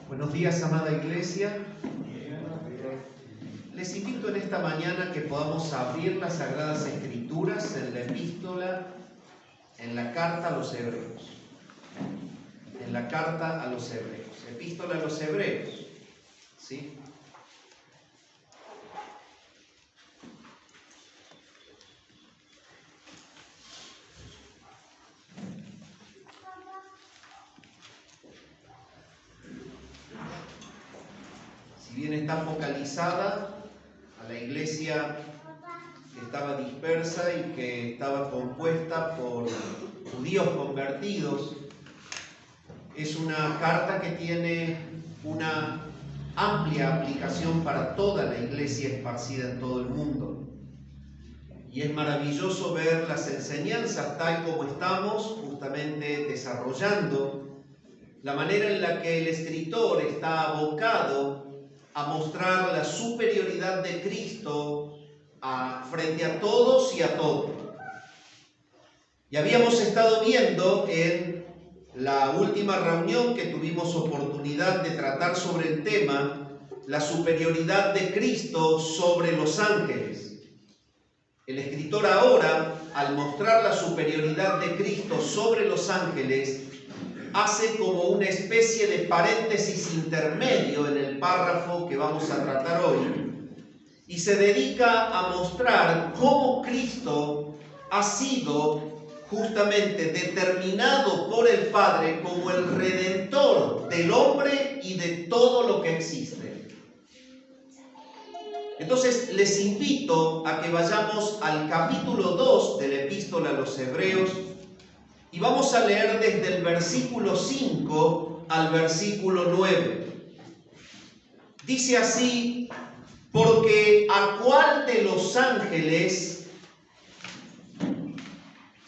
Buenos días, amada iglesia. Les invito en esta mañana que podamos abrir las Sagradas Escrituras en la epístola, en la carta a los Hebreos. En la carta a los Hebreos. Epístola a los Hebreos. ¿Sí? Si bien está focalizada a la iglesia que estaba dispersa y que estaba compuesta por judíos convertidos, es una carta que tiene una amplia aplicación para toda la iglesia esparcida en todo el mundo. Y es maravilloso ver las enseñanzas tal como estamos justamente desarrollando, la manera en la que el escritor está abocado a mostrar la superioridad de Cristo frente a todos y a todo. Y habíamos estado viendo en la última reunión que tuvimos oportunidad de tratar sobre el tema, la superioridad de Cristo sobre los ángeles. El escritor ahora, al mostrar la superioridad de Cristo sobre los ángeles, hace como una especie de paréntesis intermedio en el párrafo que vamos a tratar hoy y se dedica a mostrar cómo Cristo ha sido justamente determinado por el Padre como el Redentor del hombre y de todo lo que existe. Entonces les invito a que vayamos al capítulo 2 de la epístola a los Hebreos y vamos a leer desde el versículo 5 al versículo 9. Dice así: porque ¿a cuál de los ángeles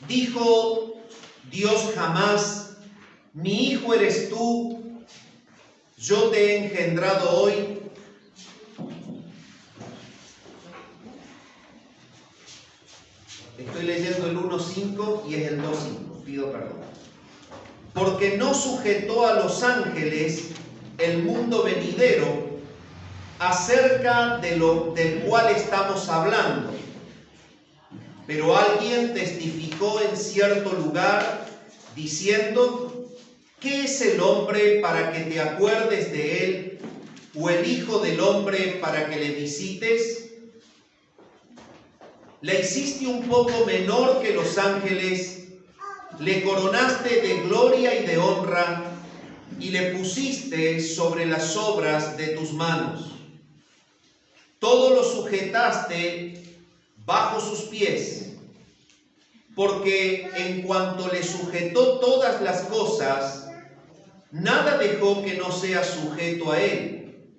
dijo Dios jamás, mi hijo eres tú, yo te he engendrado hoy? Estoy leyendo el 1.5 y es el 2.5, pido perdón. Porque no sujetó a los ángeles el mundo venidero acerca del cual estamos hablando. Pero alguien testificó en cierto lugar diciendo: ¿qué es el hombre para que te acuerdes de él? ¿O el hijo del hombre para que le visites? Le hiciste un poco menor que los ángeles, le coronaste de gloria y de honra, y le pusiste sobre las obras de tus manos. Todo lo sujetaste bajo sus pies, porque en cuanto le sujetó todas las cosas, nada dejó que no sea sujeto a él.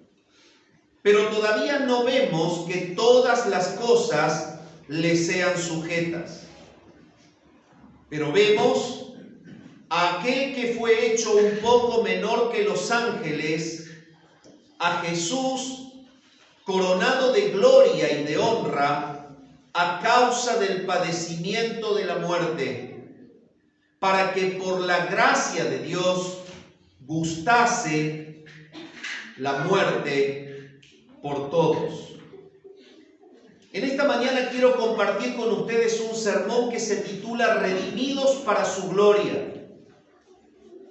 Pero todavía no vemos que todas las cosas le sean sujetas. Pero vemos a aquel que fue hecho un poco menor que los ángeles, a Jesús, coronado de gloria y de honra a causa del padecimiento de la muerte, para que por la gracia de Dios gustase la muerte por todos. En esta mañana quiero compartir con ustedes un sermón que se titula Redimidos para su gloria.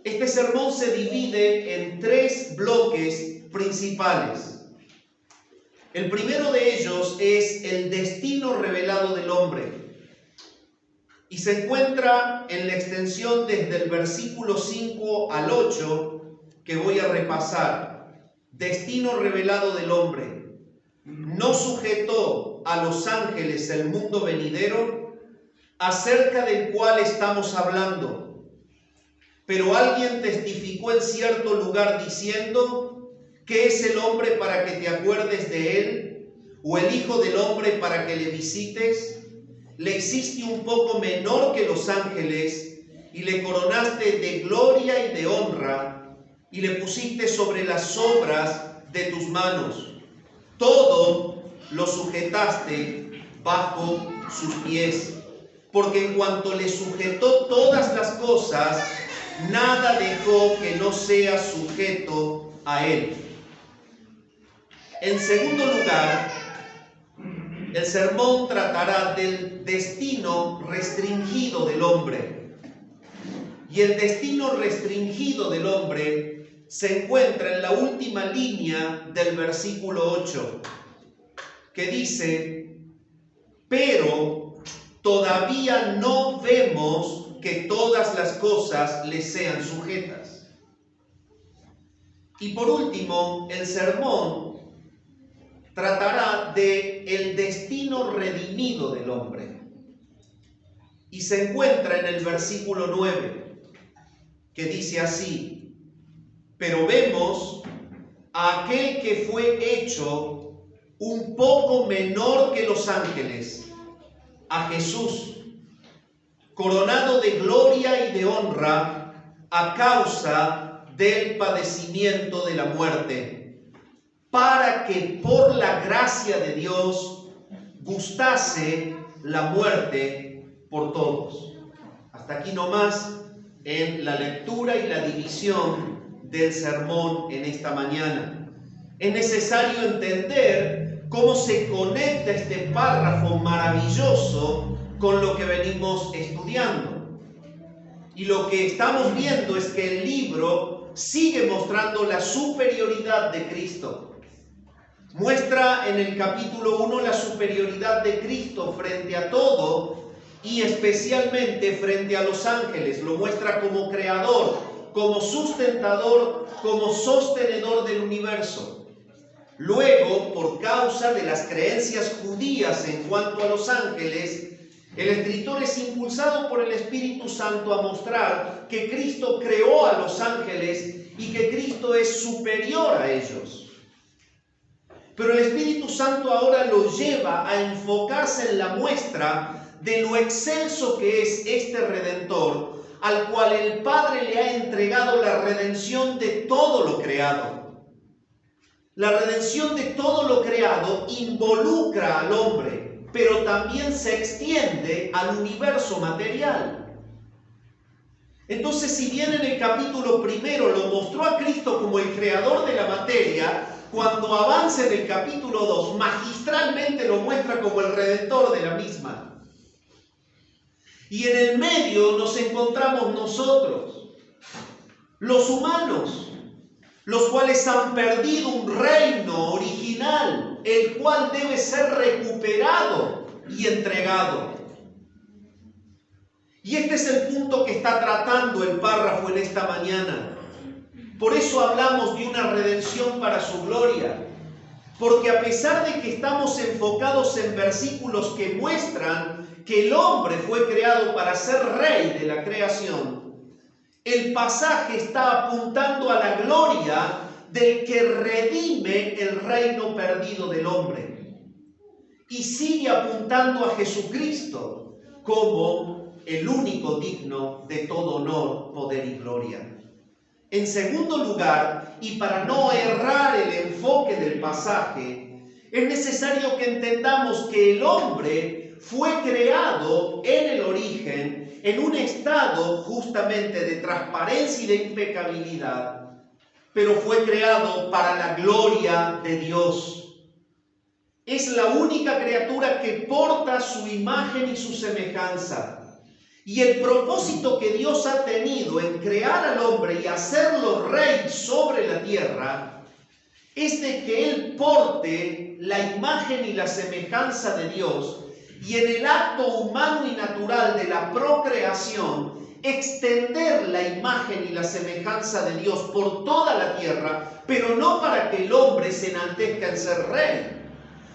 Este sermón se divide en 3 bloques principales. El primero de ellos es el destino revelado del hombre y se encuentra en la extensión desde el versículo 5 al 8 que voy a repasar. Destino revelado del hombre. No sujetó a los ángeles el mundo venidero acerca del cual estamos hablando. Pero alguien testificó en cierto lugar diciendo: ¿qué es el hombre para que te acuerdes de él? ¿O el hijo del hombre para que le visites? Le hiciste un poco menor que los ángeles y le coronaste de gloria y de honra y le pusiste sobre las obras de tus manos. Todo lo sujetaste bajo sus pies, porque en cuanto le sujetó todas las cosas, nada dejó que no sea sujeto a Él. En segundo lugar, el sermón tratará del destino restringido del hombre. Y el destino restringido del hombre se encuentra en la última línea del versículo 8, que dice: pero todavía no vemos que todas las cosas le sean sujetas. Y por último, el sermón tratará de el destino redimido del hombre. Y se encuentra en el versículo 9, que dice así: pero vemos a aquel que fue hecho un poco menor que los ángeles, a Jesús, coronado de gloria y de honra a causa del padecimiento de la muerte, para que por la gracia de Dios gustase la muerte por todos. Hasta aquí nomás en la lectura y la división del sermón en esta mañana. Es necesario entender cómo se conecta este párrafo maravilloso con lo que venimos estudiando. Y lo que estamos viendo es que el libro sigue mostrando la superioridad de Cristo. Muestra en el capítulo 1 la superioridad de Cristo frente a todo y especialmente frente a los ángeles. Lo muestra como creador, como sustentador, como sostenedor del universo. Luego, por causa de las creencias judías en cuanto a los ángeles, el escritor es impulsado por el Espíritu Santo a mostrar que Cristo creó a los ángeles y que Cristo es superior a ellos. Pero el Espíritu Santo ahora lo lleva a enfocarse en la muestra de lo excelso que es este Redentor, al cual el Padre le ha entregado la redención de todo lo creado. La redención de todo lo creado involucra al hombre, pero también se extiende al universo material. Entonces, si bien en el capítulo primero lo mostró a Cristo como el creador de la materia, cuando avanza en el capítulo 2, magistralmente lo muestra como el redentor de la misma. Y en el medio nos encontramos nosotros, los humanos, los cuales han perdido un reino original, el cual debe ser recuperado y entregado. Y este es el punto que está tratando el párrafo en esta mañana. Por eso hablamos de una redención para su gloria. Porque a pesar de que estamos enfocados en versículos que muestran que el hombre fue creado para ser rey de la creación, el pasaje está apuntando a la gloria del que redime el reino perdido del hombre. Y sigue apuntando a Jesucristo como el único digno de todo honor, poder y gloria. En segundo lugar, y para no errar el enfoque del pasaje, es necesario que entendamos que el hombre fue creado en el origen en un estado justamente de transparencia y de impecabilidad, pero fue creado para la gloria de Dios. Es la única criatura que porta su imagen y su semejanza. Y el propósito que Dios ha tenido en crear al hombre y hacerlo rey sobre la tierra es de que él porte la imagen y la semejanza de Dios y en el acto humano y natural de la procreación extender la imagen y la semejanza de Dios por toda la tierra, pero no para que el hombre se enaltezca en ser rey,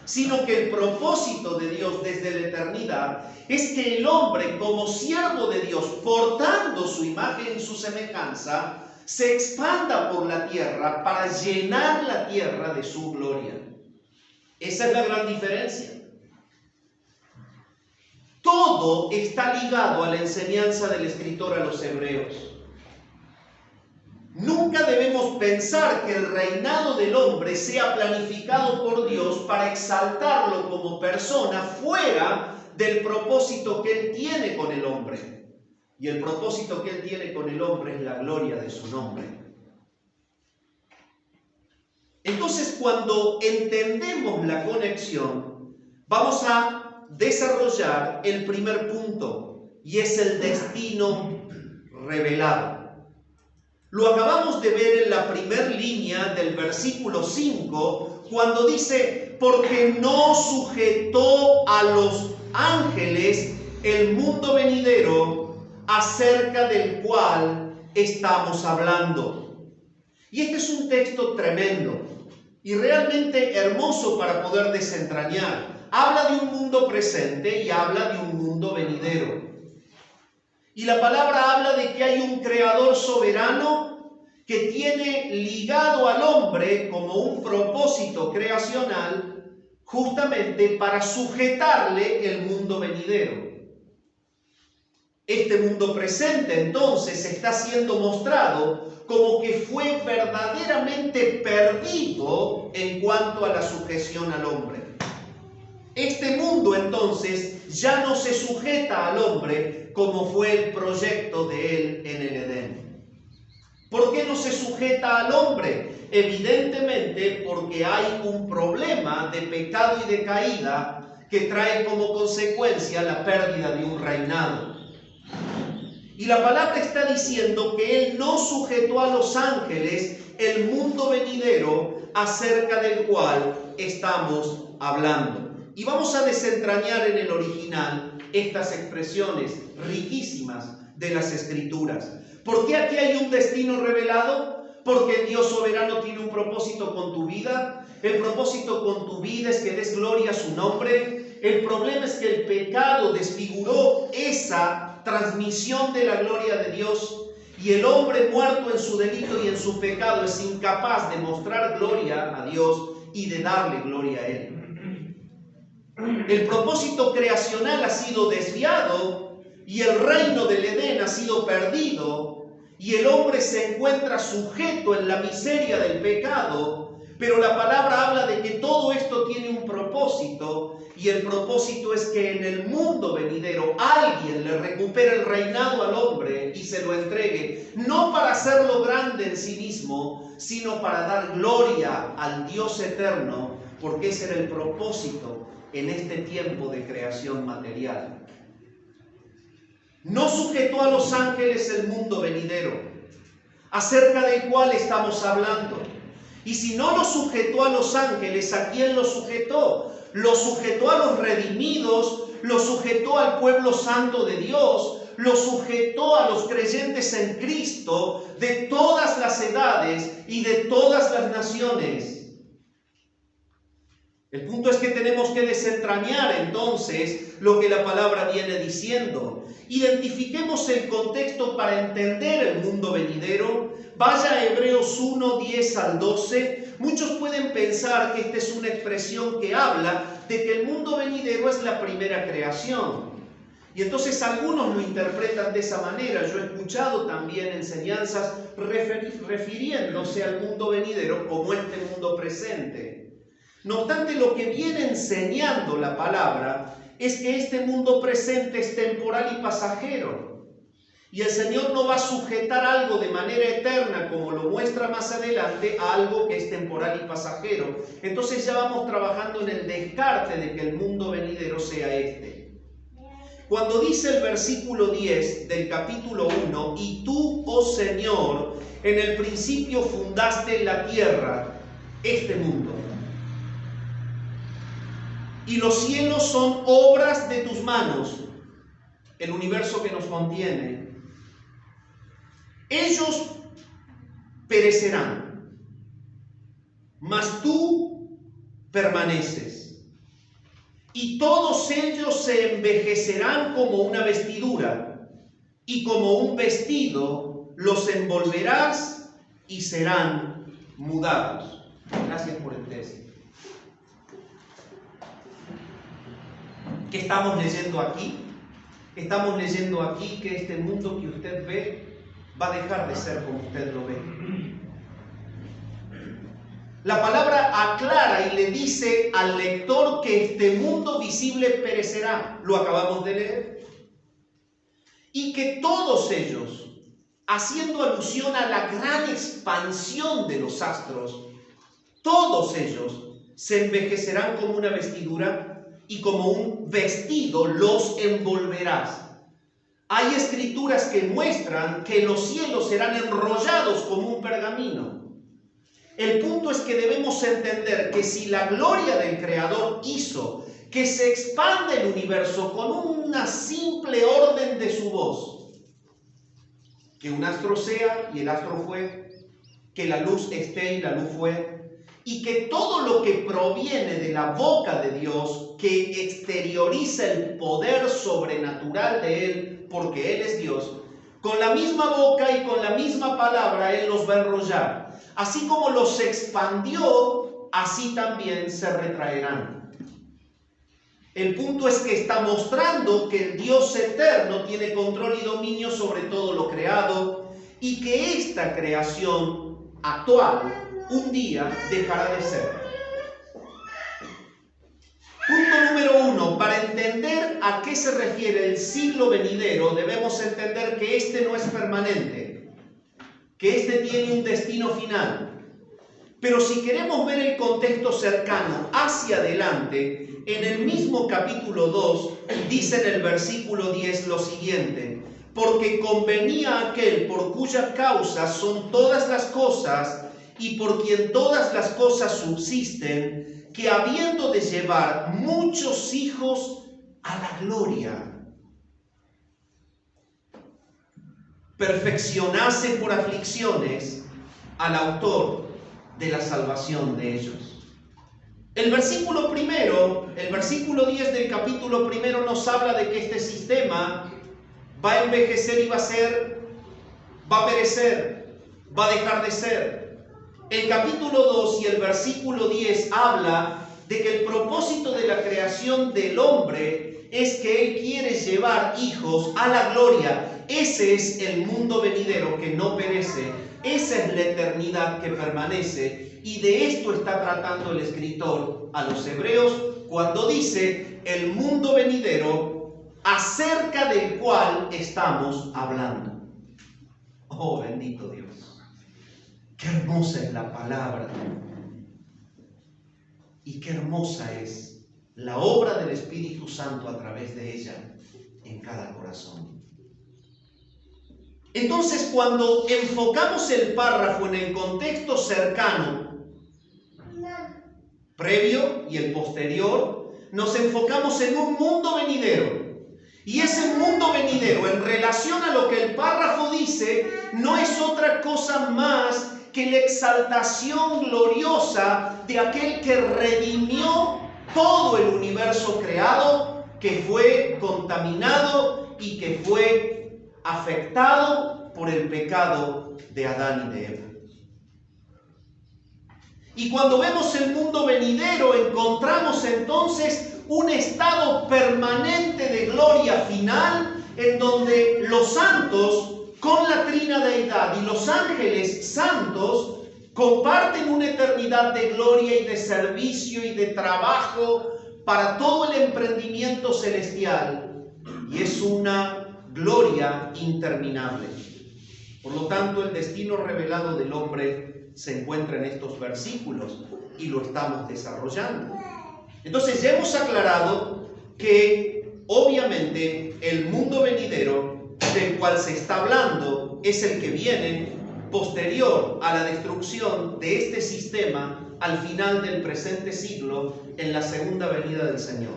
sino que el propósito de Dios desde la eternidad es que el hombre, como siervo de Dios, portando su imagen y su semejanza, se expanda por la tierra para llenar la tierra de su gloria. Esa es la gran diferencia. Todo está ligado a la enseñanza del escritor a los hebreos. Nunca debemos pensar que el reinado del hombre sea planificado por Dios para exaltarlo como persona fuera del propósito que Él tiene con el hombre. Y el propósito que Él tiene con el hombre es la gloria de su nombre. Entonces, cuando entendemos la conexión, vamos a desarrollar el primer punto, y es el destino revelado. Lo acabamos de ver en la primera línea del versículo 5, cuando dice, porque no sujetó a los ángeles el mundo venidero acerca del cual estamos hablando. Y este es un texto tremendo y realmente hermoso para poder desentrañar. Habla de un mundo presente y habla de un mundo venidero. Y la palabra habla de que hay un creador soberano que tiene ligado al hombre como un propósito creacional justamente para sujetarle el mundo venidero. Este mundo presente entonces está siendo mostrado como que fue verdaderamente perdido en cuanto a la sujeción al hombre. Este mundo entonces ya no se sujeta al hombre como fue el proyecto de él en el Edén. ¿Por qué no se sujeta al hombre? Evidentemente porque hay un problema de pecado y de caída que trae como consecuencia la pérdida de un reinado. Y la palabra está diciendo que él no sujetó a los ángeles el mundo venidero acerca del cual estamos hablando. Y vamos a desentrañar en el original estas expresiones riquísimas de las Escrituras. ¿Por qué aquí hay un destino revelado? Porque el Dios soberano tiene un propósito con tu vida. El propósito con tu vida es que des gloria a su nombre. El problema es que el pecado desfiguró esa transmisión de la gloria de Dios. Y el hombre muerto en su delito y en su pecado es incapaz de mostrar gloria a Dios y de darle gloria a Él. El propósito creacional ha sido desviado y el reino del Edén ha sido perdido y el hombre se encuentra sujeto en la miseria del pecado, pero la palabra habla de que todo esto tiene un propósito y el propósito es que en el mundo venidero alguien le recupere el reinado al hombre y se lo entregue, no para hacerlo grande en sí mismo, sino para dar gloria al Dios eterno, porque ese era el propósito en este tiempo de creación material. No sujetó a los ángeles el mundo venidero, acerca del cual estamos hablando. Y si no lo sujetó a los ángeles, ¿a quién lo sujetó? Lo sujetó a los redimidos, lo sujetó al pueblo santo de Dios, lo sujetó a los creyentes en Cristo de todas las edades y de todas las naciones. El punto es que tenemos que desentrañar entonces lo que la palabra viene diciendo. Identifiquemos el contexto para entender el mundo venidero. Vaya a Hebreos 1, 10 al 12. Muchos pueden pensar que esta es una expresión que habla de que el mundo venidero es la primera creación. Y entonces algunos lo interpretan de esa manera. Yo he escuchado también enseñanzas refiriéndose al mundo venidero como este mundo presente. No obstante, lo que viene enseñando la palabra es que este mundo presente es temporal y pasajero. Y el Señor no va a sujetar algo de manera eterna, como lo muestra más adelante, a algo que es temporal y pasajero. Entonces ya vamos trabajando en el descarte de que el mundo venidero sea este. Cuando dice el versículo 10 del capítulo 1, y tú, oh Señor, en el principio fundaste la tierra, este mundo. Y los cielos son obras de tus manos, el universo que nos contiene. Ellos perecerán, mas tú permaneces. Y todos ellos se envejecerán como una vestidura, y como un vestido los envolverás y serán mudados. Gracias por el texto. ¿Qué estamos leyendo aquí? Estamos leyendo aquí que este mundo que usted ve va a dejar de ser como usted lo ve. La palabra aclara y le dice al lector que este mundo visible perecerá. Lo acabamos de leer. Y que todos ellos, haciendo alusión a la gran expansión de los astros, todos ellos se envejecerán como una vestidura y como un vestido los envolverás. Hay escrituras que muestran que los cielos serán enrollados como un pergamino. El punto es que debemos entender que si la gloria del Creador hizo que se expanda el universo con una simple orden de su voz, que un astro sea y el astro fue, que la luz esté y la luz fue, y que todo lo que proviene de la boca de Dios, que exterioriza el poder sobrenatural de Él, porque Él es Dios, con la misma boca y con la misma palabra Él los va a enrollar. Así como los expandió, así también se retraerán. El punto es que está mostrando que el Dios eterno tiene control y dominio sobre todo lo creado y que esta creación actual un día dejará de ser. Punto número 1. Para entender a qué se refiere el siglo venidero, debemos entender que este no es permanente, que este tiene un destino final. Pero si queremos ver el contexto cercano hacia adelante, en el mismo capítulo 2 dice en el versículo 10 lo siguiente: porque convenía aquel por cuya causa son todas las cosas y por quien todas las cosas subsisten, que habiendo de llevar muchos hijos a la gloria, perfeccionase por aflicciones al autor de la salvación de ellos. El versículo primero, el versículo 10 del capítulo primero nos habla de que este sistema va a envejecer y va a perecer, va a dejar de ser. El capítulo 2 y el versículo 10 habla de que el propósito de la creación del hombre es que Él quiere llevar hijos a la gloria. Ese es el mundo venidero que no perece. Esa es la eternidad que permanece. Y de esto está tratando el escritor a los hebreos cuando dice el mundo venidero acerca del cual estamos hablando. Oh, bendito Dios. Qué hermosa es la palabra y qué hermosa es la obra del Espíritu Santo a través de ella en cada corazón. Entonces, cuando enfocamos el párrafo en el contexto cercano, previo y el posterior, nos enfocamos en un mundo venidero. Y ese mundo venidero, en relación a lo que el párrafo dice, no es otra cosa más que la exaltación gloriosa de aquel que redimió todo el universo creado, que fue contaminado y que fue afectado por el pecado de Adán y de Eva. Y cuando vemos el mundo venidero, encontramos entonces un estado permanente de gloria final, en donde los santos con la trina deidad y los ángeles santos comparten una eternidad de gloria y de servicio y de trabajo para todo el emprendimiento celestial, y es una gloria interminable. Por lo tanto, el destino revelado del hombre se encuentra en estos versículos y lo estamos desarrollando. Entonces ya hemos aclarado que obviamente el mundo venidero del cual se está hablando es el que viene posterior a la destrucción de este sistema al final del presente siglo, en la segunda venida del Señor.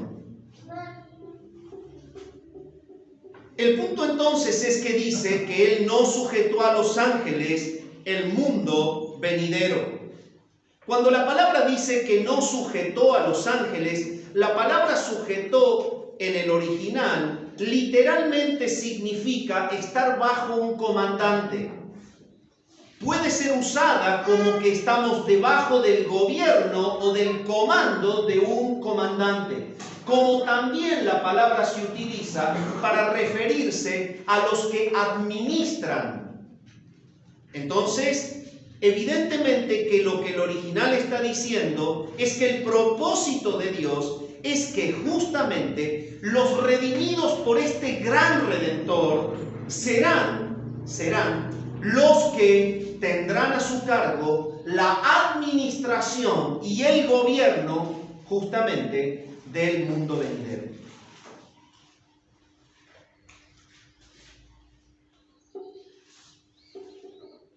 El punto entonces es que dice que Él no sujetó a los ángeles el mundo venidero. Cuando la palabra dice que no sujetó a los ángeles, la palabra sujetó en el original literalmente significa estar bajo un comandante. Puede ser usada como que estamos debajo del gobierno o del comando de un comandante, como también la palabra se utiliza para referirse a los que administran. Entonces, evidentemente que lo que el original está diciendo es que el propósito de Dios es que justamente los redimidos por este gran Redentor serán los que tendrán a su cargo la administración y el gobierno justamente del mundo venidero.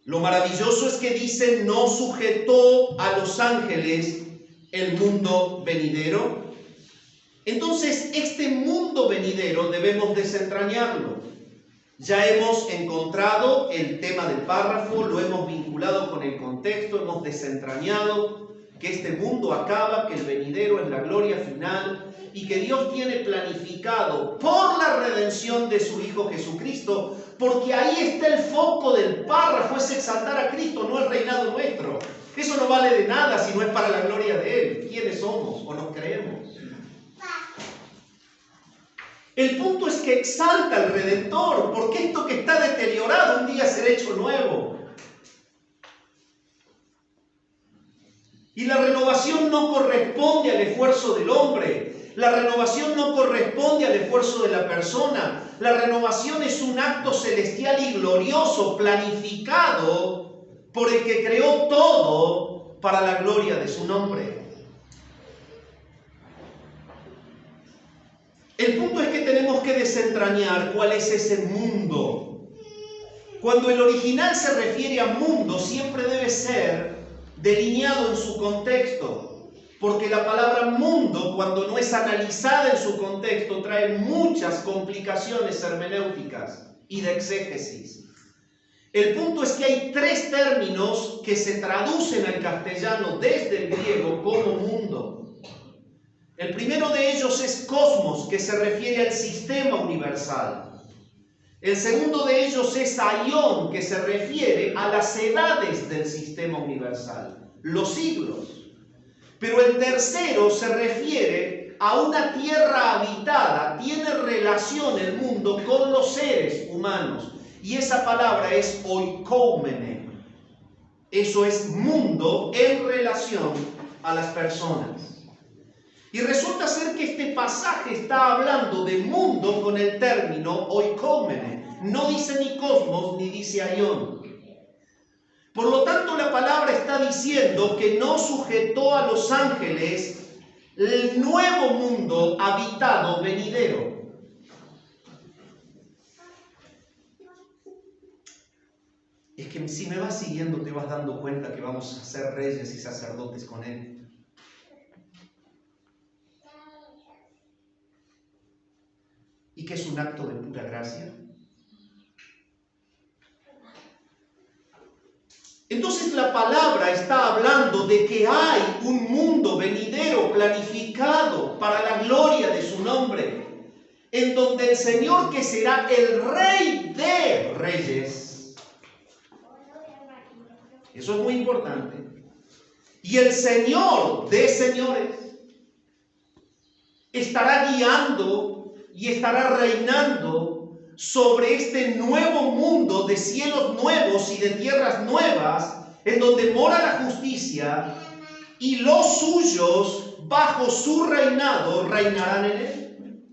Lo maravilloso es que dice, no sujetó a los ángeles el mundo venidero. Entonces, este mundo venidero debemos desentrañarlo. Ya hemos encontrado el tema del párrafo, lo hemos vinculado con el contexto, hemos desentrañado que este mundo acaba, que el venidero es la gloria final y que Dios tiene planificado por la redención de su Hijo Jesucristo, porque ahí está el foco del párrafo, es exaltar a Cristo, no el reinado nuestro. Eso no vale de nada si no es para la gloria de Él. ¿Quiénes somos o nos creemos? El punto es que exalta al Redentor, porque esto que está deteriorado un día será hecho nuevo. Y la renovación no corresponde al esfuerzo del hombre. La renovación no corresponde al esfuerzo de la persona. La renovación es un acto celestial y glorioso, planificado por el que creó todo para la gloria de su nombre. El punto es que tenemos que desentrañar cuál es ese mundo. Cuando el original se refiere a mundo, siempre debe ser delineado en su contexto, porque la palabra mundo, cuando no es analizada en su contexto, trae muchas complicaciones hermenéuticas y de exégesis. El punto es que hay tres términos que se traducen al castellano desde el griego como mundo. El primero de ellos es cosmos, que se refiere al sistema universal. El segundo de ellos es aión, que se refiere a las edades del sistema universal, los siglos. Pero el tercero se refiere a una tierra habitada, tiene relación el mundo con los seres humanos. Y esa palabra es oikoumene. Eso es mundo en relación a las personas. Y resulta ser que este pasaje está hablando de mundo con el término oikoumene. No dice ni cosmos ni dice aión. Por lo tanto, la palabra está diciendo que no sujetó a los ángeles el nuevo mundo habitado venidero. Es que si me vas siguiendo te vas dando cuenta que vamos a ser reyes y sacerdotes con Él. ¿Y que es un acto de pura gracia? Entonces la palabra está hablando de que hay un mundo venidero planificado para la gloria de su nombre, en donde el Señor, que será el Rey de Reyes, eso es muy importante, y el Señor de Señores, estará guiando y estará reinando sobre este nuevo mundo de cielos nuevos y de tierras nuevas, en donde mora la justicia, y los suyos bajo su reinado reinarán en él.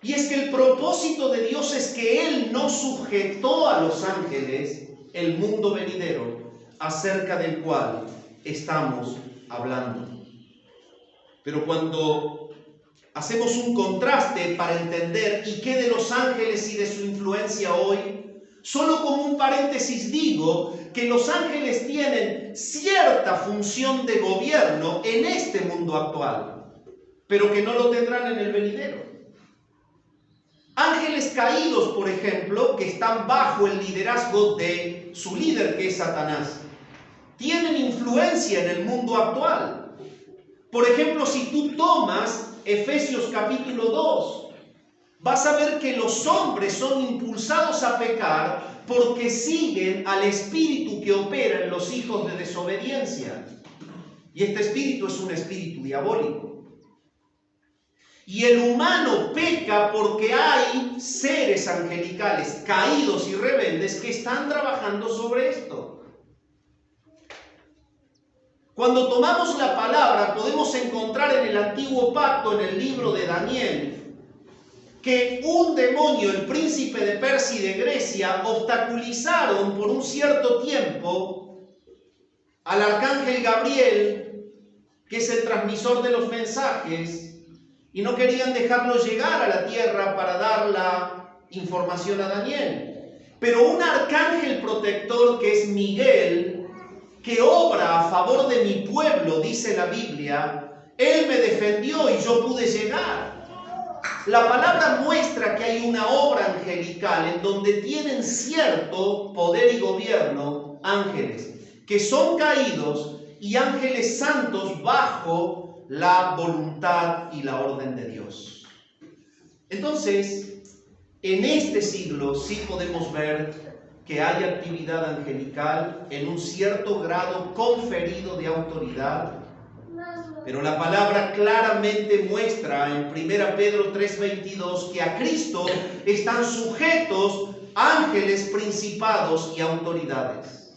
Y es que el propósito de Dios es que Él no sujetó a los ángeles el mundo venidero acerca del cual estamos hablando. Pero cuando hacemos un contraste para entender y qué de los ángeles y de su influencia hoy, solo como un paréntesis digo que los ángeles tienen cierta función de gobierno en este mundo actual, pero que no lo tendrán en el venidero. Ángeles caídos, por ejemplo, que están bajo el liderazgo de su líder, que es Satanás, tienen influencia en el mundo actual. Por ejemplo, si tú tomas Efesios capítulo 2, vas a ver que los hombres son impulsados a pecar porque siguen al espíritu que opera en los hijos de desobediencia. Y este espíritu es un espíritu diabólico. Y el humano peca porque hay seres angelicales caídos y rebeldes que están trabajando sobre esto. Cuando tomamos la palabra podemos encontrar en el Antiguo Pacto, en el libro de Daniel, que un demonio, el príncipe de Persia y de Grecia, obstaculizaron por un cierto tiempo al arcángel Gabriel, que es el transmisor de los mensajes, y no querían dejarlo llegar a la tierra para dar la información a Daniel. Pero un arcángel protector, que es Miguel, que obra a favor de mi pueblo, dice la Biblia, él me defendió y yo pude llegar. La palabra muestra que hay una obra angelical en donde tienen cierto poder y gobierno ángeles, que son caídos, y ángeles santos bajo la voluntad y la orden de Dios. Entonces, en este siglo sí podemos ver que hay actividad angelical en un cierto grado conferido de autoridad, pero la palabra claramente muestra en 1 Pedro 3:22 que a Cristo están sujetos ángeles, principados y autoridades.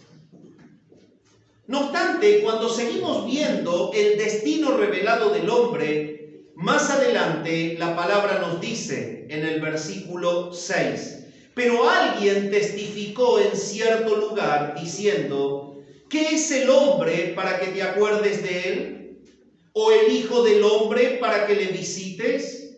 No obstante, cuando seguimos viendo el destino revelado del hombre, más adelante la palabra nos dice en el versículo 6: pero alguien testificó en cierto lugar diciendo, ¿qué es el hombre para que te acuerdes de él? ¿O el hijo del hombre para que le visites?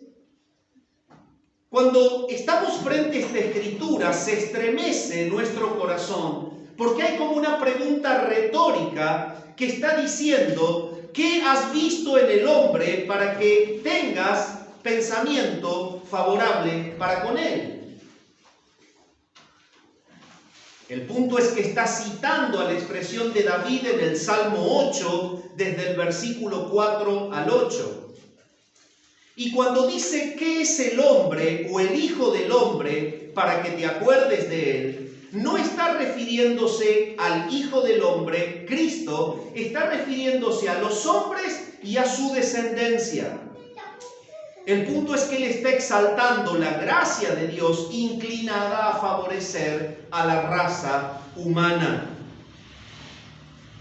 Cuando estamos frente a esta escritura, se estremece nuestro corazón, porque hay como una pregunta retórica que está diciendo, ¿qué has visto en el hombre para que tengas pensamiento favorable para con él? El punto es que está citando a la expresión de David en el Salmo 8, desde el versículo 4 al 8. Y cuando dice, ¿qué es el hombre o el hijo del hombre para que te acuerdes de él? No está refiriéndose al hijo del hombre, Cristo, está refiriéndose a los hombres y a su descendencia. El punto es que él está exaltando la gracia de Dios inclinada a favorecer a la raza humana.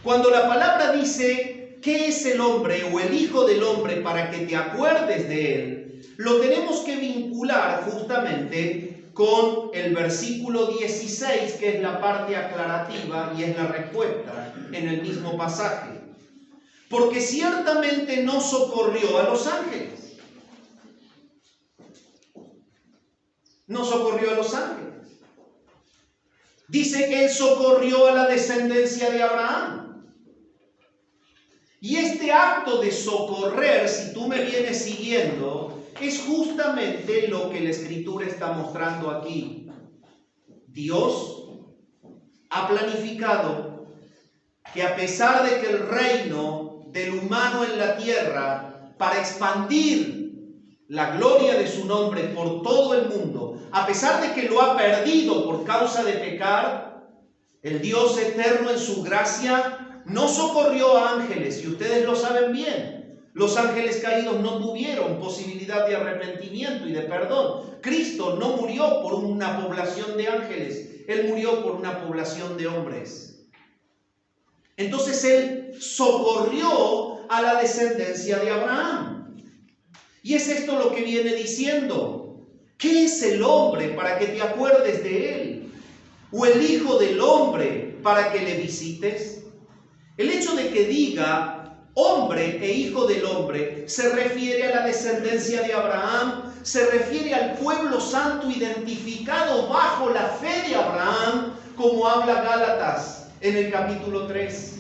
Cuando la palabra dice, ¿qué es el hombre o el hijo del hombre para que te acuerdes de él? Lo tenemos que vincular justamente con el versículo 16, que es la parte aclarativa y es la respuesta en el mismo pasaje. Porque ciertamente no socorrió a los ángeles. No socorrió a los ángeles. Dice que él socorrió a la descendencia de Abraham. Y este acto de socorrer, si tú me vienes siguiendo, es justamente lo que la Escritura está mostrando aquí. Dios ha planificado que a pesar de que el reino del humano en la tierra, para expandir la gloria de su nombre por todo el mundo, a pesar de que lo ha perdido por causa de pecar, el Dios eterno en su gracia no socorrió a ángeles, y ustedes lo saben bien. Los ángeles caídos no tuvieron posibilidad de arrepentimiento y de perdón. Cristo no murió por una población de ángeles, él murió por una población de hombres. Entonces él socorrió a la descendencia de Abraham. Y es esto lo que viene diciendo. ¿Qué es el hombre para que te acuerdes de él? ¿O el hijo del hombre para que le visites? El hecho de que diga hombre e hijo del hombre se refiere a la descendencia de Abraham, se refiere al pueblo santo identificado bajo la fe de Abraham, como habla Gálatas en el capítulo 3.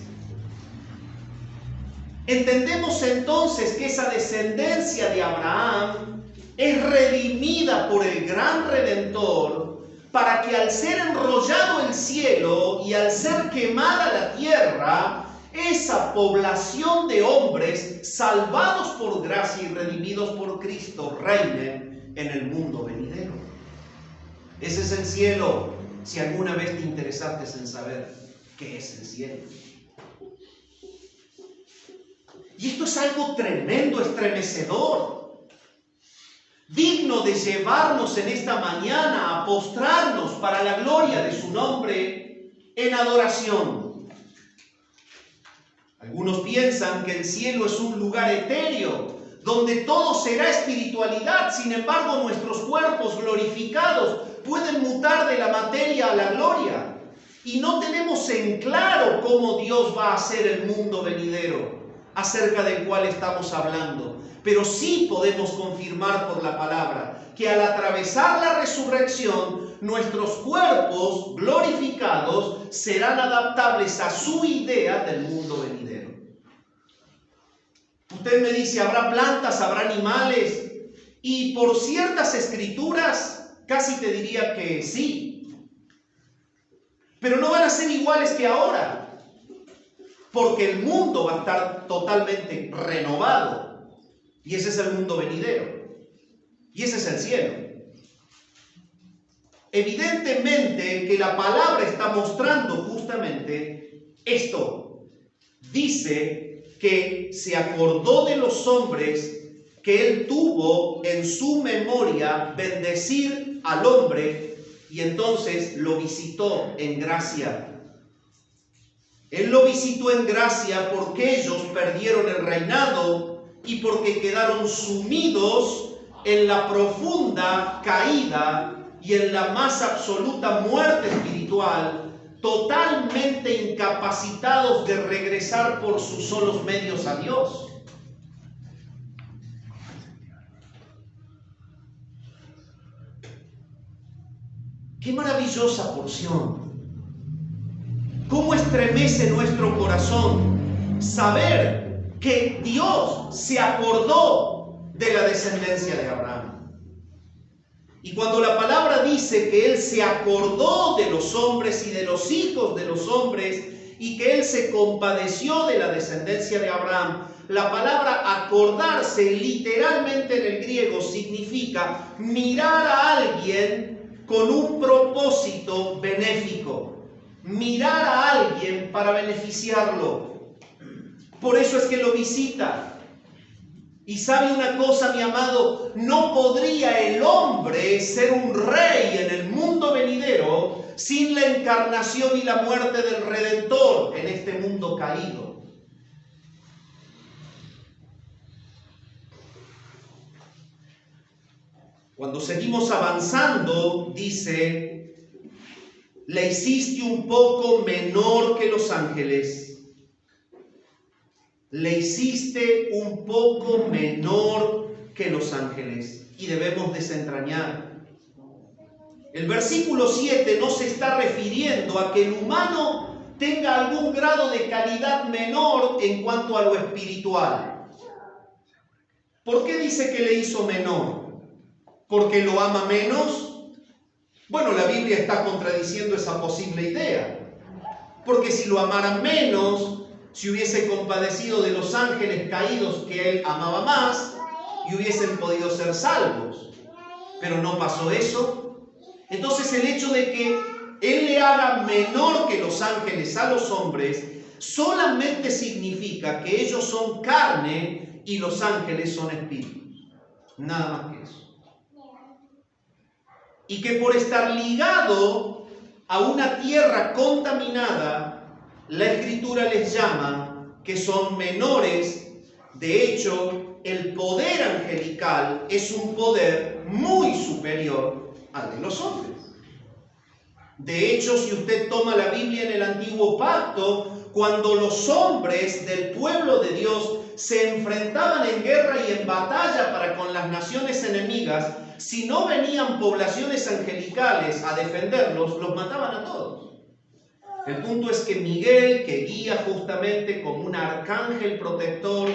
Entendemos entonces que esa descendencia de Abraham es redimida por el gran Redentor, para que al ser enrollado el cielo y al ser quemada la tierra, esa población de hombres salvados por gracia y redimidos por Cristo reinen en el mundo venidero. Ese es el cielo, si alguna vez te interesaste en saber qué es el cielo. Y esto es algo tremendo, estremecedor, digno de llevarnos en esta mañana a postrarnos para la gloria de su nombre en adoración. Algunos piensan que el cielo es un lugar etéreo, donde todo será espiritualidad. Sin embargo, nuestros cuerpos glorificados pueden mutar de la materia a la gloria. Y no tenemos en claro cómo Dios va a hacer el mundo venidero, acerca del cual estamos hablando. Pero sí podemos confirmar por la palabra que al atravesar la resurrección, nuestros cuerpos glorificados serán adaptables a su idea del mundo venidero. Usted me dice, ¿habrá plantas, habrá animales? Y por ciertas escrituras, casi te diría que sí. Pero no van a ser iguales que ahora, porque el mundo va a estar totalmente renovado. Y ese es el mundo venidero. Y ese es el cielo. Evidentemente que la palabra está mostrando justamente esto. Dice que se acordó de los hombres que Él tuvo en su memoria bendecir al hombre y entonces lo visitó en gracia. Él lo visitó en gracia porque ellos perdieron el reinado y porque quedaron sumidos en la profunda caída y en la más absoluta muerte espiritual, totalmente incapacitados de regresar por sus solos medios a Dios. ¡Qué maravillosa porción! ¿Cómo estremece nuestro corazón saber que Dios se acordó de la descendencia de Abraham? Y cuando la palabra dice que Él se acordó de los hombres y de los hijos de los hombres y que Él se compadeció de la descendencia de Abraham, la palabra acordarse literalmente en el griego significa mirar a alguien con un propósito benéfico, mirar a alguien para beneficiarlo. Por eso es que lo visita. Y sabe una cosa, mi amado, no podría el hombre ser un rey en el mundo venidero sin la encarnación y la muerte del Redentor en este mundo caído. Cuando seguimos avanzando, dice, le hiciste un poco menor que los ángeles. Le hiciste un poco menor que los ángeles. Y debemos desentrañar. El versículo 7 no se está refiriendo a que el humano tenga algún grado de calidad menor en cuanto a lo espiritual. ¿Por qué dice que le hizo menor? ¿Porque lo ama menos? Bueno, la Biblia está contradiciendo esa posible idea. Porque si lo amara menos, si hubiese compadecido de los ángeles caídos que Él amaba más, y hubiesen podido ser salvos. Pero no pasó eso. Entonces el hecho de que Él le haga menor que los ángeles a los hombres, solamente significa que ellos son carne y los ángeles son espíritus. Nada más que eso. Y que por estar ligado a una tierra contaminada, la Escritura les llama que son menores. De hecho, el poder angelical es un poder muy superior al de los hombres. De hecho, si usted toma la Biblia en el Antiguo Pacto, cuando los hombres del pueblo de Dios se enfrentaban en guerra y en batalla para con las naciones enemigas, si no venían poblaciones angelicales a defenderlos, los mataban a todos. El punto es que Miguel, que guía justamente como un arcángel protector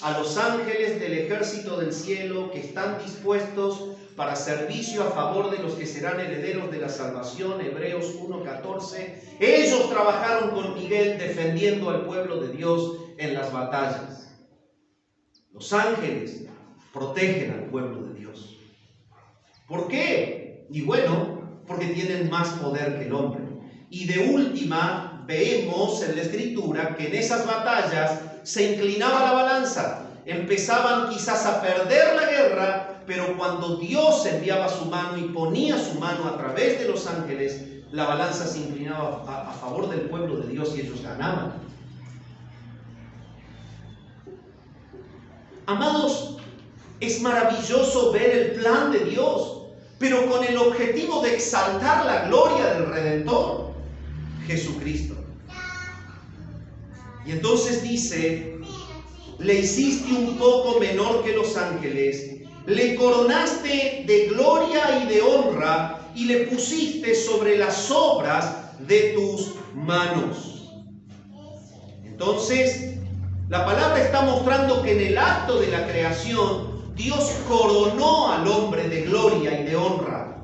a los ángeles del ejército del cielo que están dispuestos para servicio a favor de los que serán herederos de la salvación, Hebreos 1:14, ellos trabajaron con Miguel defendiendo al pueblo de Dios en las batallas. Los ángeles protegen al pueblo de Dios. ¿Por qué? Y bueno, porque tienen más poder que el hombre. Y de última, vemos en la Escritura que en esas batallas se inclinaba la balanza. Empezaban quizás a perder la guerra, pero cuando Dios enviaba su mano y ponía su mano a través de los ángeles, la balanza se inclinaba a favor del pueblo de Dios y ellos ganaban. Amados, Es maravilloso ver el plan de Dios, pero con el objetivo de exaltar la gloria del Redentor, Jesucristo. Y entonces dice, le hiciste un poco menor que los ángeles, le coronaste de gloria y de honra, y le pusiste sobre las obras de tus manos. Entonces, la palabra está mostrando que en el acto de la creación, Dios coronó al hombre de gloria y de honra.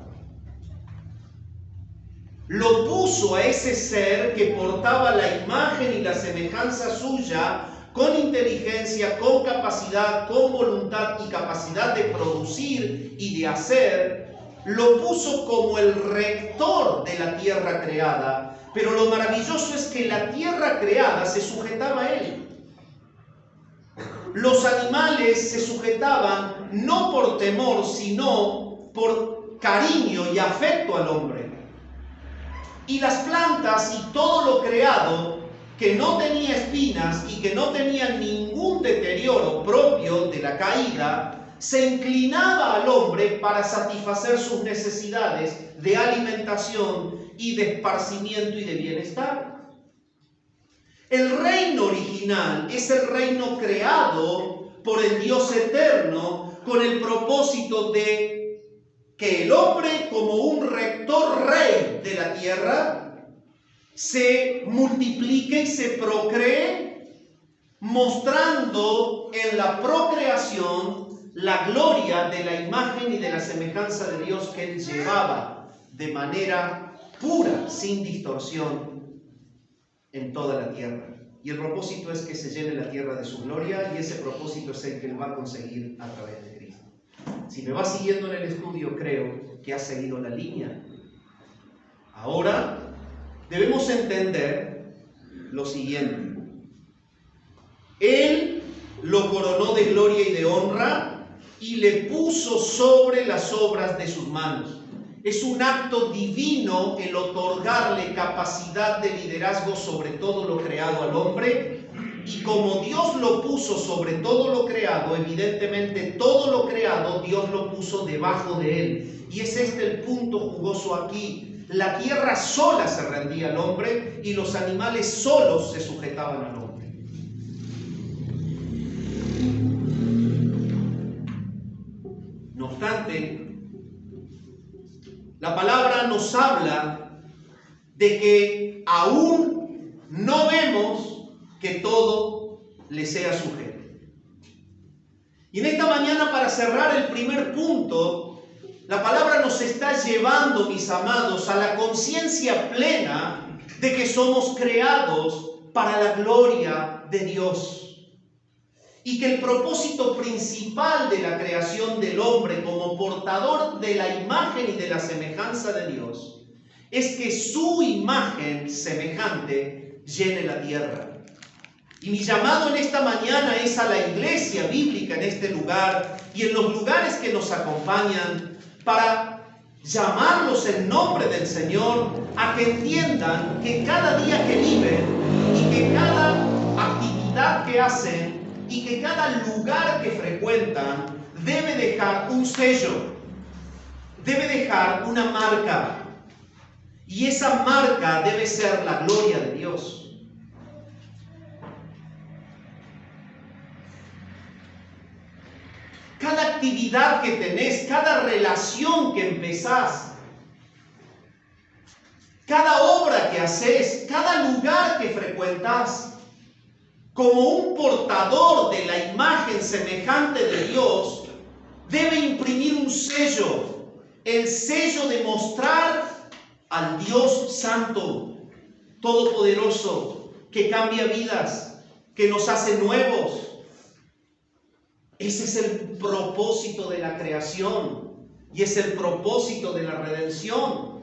Lo puso a ese ser que portaba la imagen y la semejanza suya, con inteligencia, con capacidad, con voluntad y capacidad de producir y de hacer. Lo puso como el rector de la tierra creada. Pero lo maravilloso es que la tierra creada se sujetaba a él. Los animales se sujetaban no por temor, sino por cariño y afecto al hombre. Y las plantas y todo lo creado que no tenía espinas y que no tenía ningún deterioro propio de la caída, se inclinaba al hombre para satisfacer sus necesidades de alimentación y de esparcimiento y de bienestar. El reino original es el reino creado por el Dios eterno con el propósito de que el hombre, como un rector rey de la tierra, se multiplique y se procree, mostrando en la procreación la gloria de la imagen y de la semejanza de Dios que él llevaba de manera pura, sin distorsión, en toda la tierra. Y el propósito es que se llene la tierra de su gloria, y ese propósito es el que él va a conseguir a través de Cristo. Si me vas siguiendo en el estudio, creo que has seguido la línea. Ahora debemos entender lo siguiente. Él lo coronó de gloria y de honra y le puso sobre las obras de sus manos. Es un acto divino el otorgarle capacidad de liderazgo sobre todo lo creado al hombre, y como Dios lo puso sobre todo lo creado, evidentemente todo lo creado Dios lo puso debajo de él. Y es este el punto jugoso aquí. La tierra sola se rendía al hombre y los animales solos se sujetaban al hombre. No obstante, la palabra nos habla de que aún no vemos que todo le sea sujeto. Y en esta mañana, para cerrar el primer punto, la palabra nos está llevando, mis amados, a la conciencia plena de que somos creados para la gloria de Dios. Y que el propósito principal de la creación del hombre como portador de la imagen y de la semejanza de Dios es que su imagen semejante llene la tierra. Y mi llamado en esta mañana es a la iglesia bíblica en este lugar y en los lugares que nos acompañan, para llamarlos en nombre del Señor a que entiendan que cada día que viven y que cada actividad que hacen y que cada lugar que frecuentan debe dejar un sello, debe dejar una marca, y esa marca debe ser la gloria de Dios. Cada actividad que tenés, cada relación que empezás, cada obra que haces, cada lugar que frecuentás, como un portador de la imagen semejante de Dios, debe imprimir un sello, el sello de mostrar al Dios Santo, Todopoderoso, que cambia vidas, que nos hace nuevos. Ese es el propósito de la creación y es el propósito de la redención.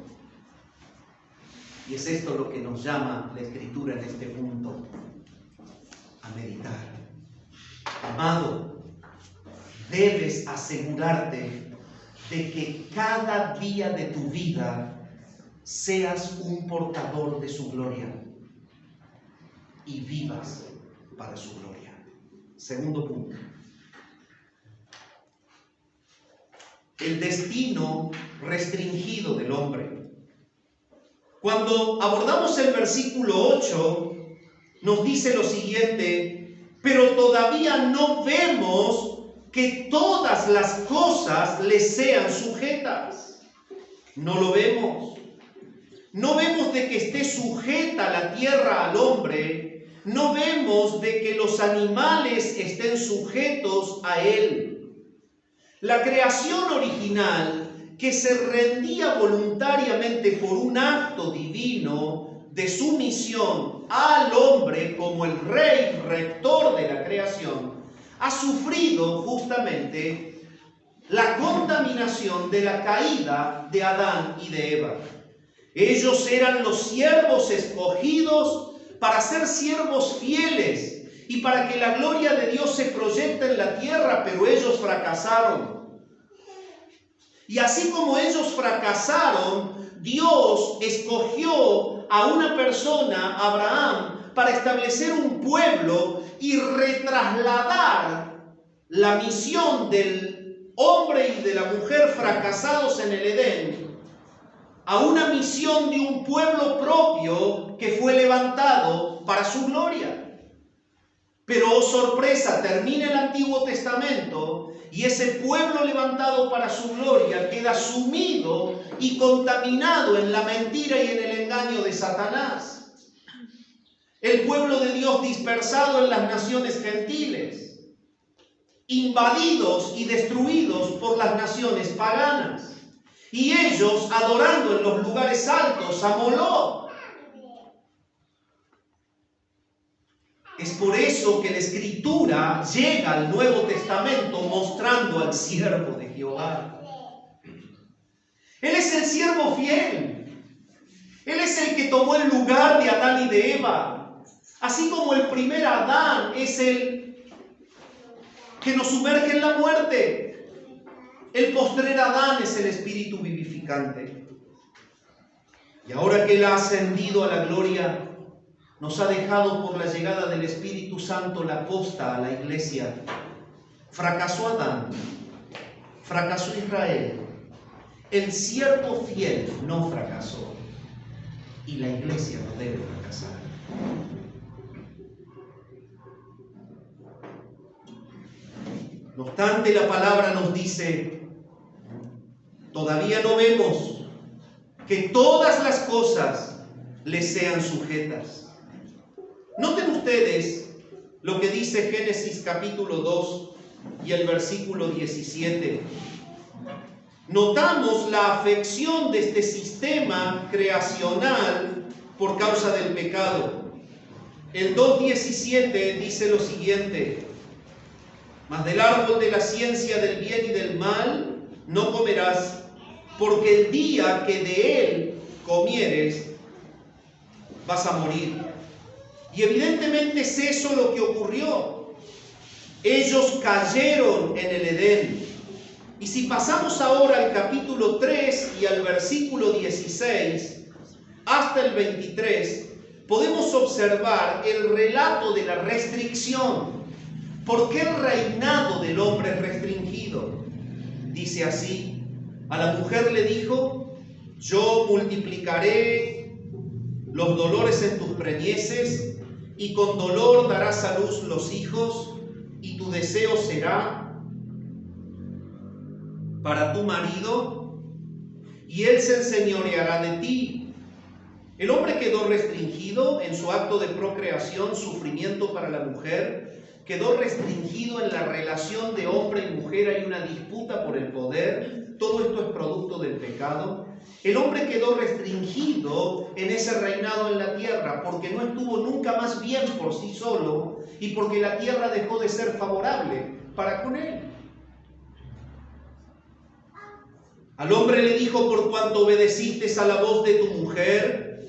Y es esto lo que nos llama la Escritura en este punto a meditar. Amado, debes asegurarte de que cada día de tu vida seas un portador de su gloria y vivas para su gloria. Segundo punto. el destino restringido del hombre. Cuando abordamos el versículo 8, nos dice lo siguiente: pero todavía no vemos que todas las cosas le sean sujetas. No lo vemos. No vemos de que esté sujeta la tierra al hombre. No vemos de que los animales estén sujetos a él. La creación original, que se rendía voluntariamente por un acto divino de sumisión al hombre como el rey rector de la creación, ha sufrido justamente la contaminación de la caída de Adán y de Eva. Ellos eran los siervos escogidos para ser siervos fieles y para que la gloria de Dios se proyecte en la tierra, pero ellos fracasaron. Y así como ellos fracasaron, Dios escogió a una persona, Abraham, para establecer un pueblo y retrasladar la misión del hombre y de la mujer fracasados en el Edén a una misión de un pueblo propio que fue levantado para su gloria. Pero, oh sorpresa, termina el Antiguo Testamento y ese pueblo levantado para su gloria queda sumido y contaminado en la mentira y en el engaño de Satanás. El pueblo de Dios dispersado en las naciones gentiles, invadidos y destruidos por las naciones paganas, y ellos adorando en los lugares altos a Moloc. Es por eso que la Escritura llega al Nuevo Testamento mostrando al siervo de Jehová. Él es el siervo fiel. Él es el que tomó el lugar de Adán y de Eva. Así como el primer Adán es el que nos sumerge en la muerte, el postrer Adán es el espíritu vivificante. Y ahora que Él ha ascendido a la gloria, nos ha dejado por la llegada del Espíritu Santo la posta a la iglesia. Fracasó Adán, fracasó Israel. El siervo fiel no fracasó y la iglesia no debe fracasar. No obstante, la palabra nos dice: todavía no vemos que todas las cosas le sean sujetas. Noten ustedes lo que dice Génesis capítulo 2 y el versículo 17. Notamos la afección de este sistema creacional por causa del pecado. El 2:17 dice lo siguiente: mas del árbol de la ciencia del bien y del mal no comerás, porque el día que de él comieres vas a morir. Y evidentemente es eso lo que ocurrió. Ellos cayeron en el Edén. Y si pasamos ahora al capítulo 3 y al versículo 16 hasta el 23, podemos observar el relato de la restricción. ¿Por qué el reinado del hombre es restringido? Dice así: a la mujer le dijo: yo multiplicaré los dolores en tus preñeces, y con dolor darás a luz los hijos, y tu deseo será para tu marido, y él se enseñoreará de ti. El hombre quedó restringido en su acto de procreación, sufrimiento para la mujer. Quedó restringido en la relación de hombre y mujer, hay una disputa por el poder. Todo esto es producto del pecado. El hombre quedó restringido en ese reinado en la tierra porque no estuvo nunca más bien por sí solo y porque la tierra dejó de ser favorable para con él. Al hombre le dijo: por cuanto obedeciste a la voz de tu mujer